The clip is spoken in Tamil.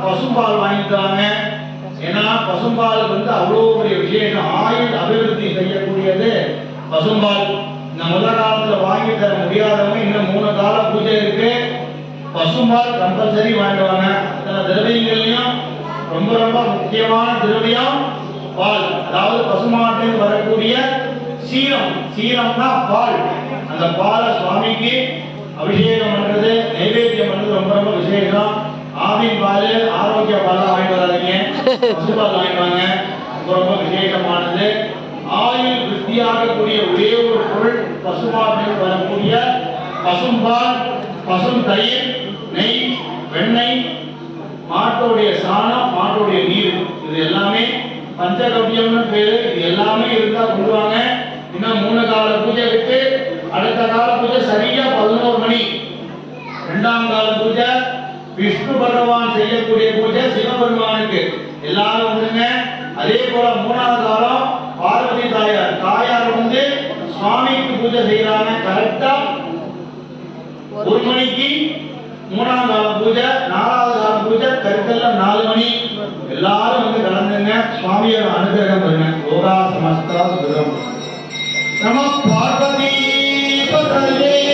பசும்பால் வாங்கிக்கிறாங்க. ஏன்னா பசும்பால் அவ்வளோ பெரிய விசேஷம், ஆயுள் அபிவிருத்தி செய்யக்கூடியது பசும்பால். இந்த முதல் காலத்துல வாங்கி தர முடியாதவங்க இன்னும் 3 கால பூஜை இருக்கு, பசும்பால் கம்பல்சரி வாங்கிடுவாங்க. அத்தனை திரவியங்கள்லயும் ரொம்ப ரொம்ப முக்கியமான திரவியம் பால். அதாவது பசுமாட்டில் வரக்கூடிய சீரம், சீரம்னா பால். அந்த பாலை சுவாமிக்கு அபிஷேகம் பண்றது, நைவேத்தியம் பண்றது ரொம்ப ரொம்ப விசேஷம். ஆவின் பால், ஆரோக்கிய பால் வாங்கிட்டு வராதீங்க, பசுபால் வாங்கிட்டு வாங்க. ரொம்ப விசேஷமானது. ஆயுள் விருத்தியாகக்கூடிய ஒரே ஒரு பொருள் பசுமாட்டில் வரக்கூடிய பசும்பால், பசும் தயிர், நெய், வெண்ணெய், மாட்டோடைய சாணம், மாட்டோடைய நீர். இது எல்லாமே பஞ்சகவ்யம்னு பேரு. இது எல்லாமே இருந்தா கொண்டுவாங்க. இன்னும் 3 கால பூஜை இருக்கு. அடுத்த கால பூஜை சரியா 11 மணி. 2ஆம் கால பூஜை விஷ்ணு பகவான் செய்யக்கூடிய பூஜை சிவபெருமானுக்கு. எல்லாரும் வந்துருங்க. அதே போல 3ஆவது காலம் பார்வதி தாயார், தாயார் சுவாமிக்கு பூஜை செய்யறாங்க. கரெக்டா 1 மணிக்கு 3ஆம் கால பூஜை, 4ஆவது கால பூஜை கருத்தல்ல 4 மணி. எல்லாரும் கலந்துங்க, சுவாமியோட அனுகிரகம் பெறுங்க. லோகா சமஸ்தா சுகம். நம பார்வதி பதயே.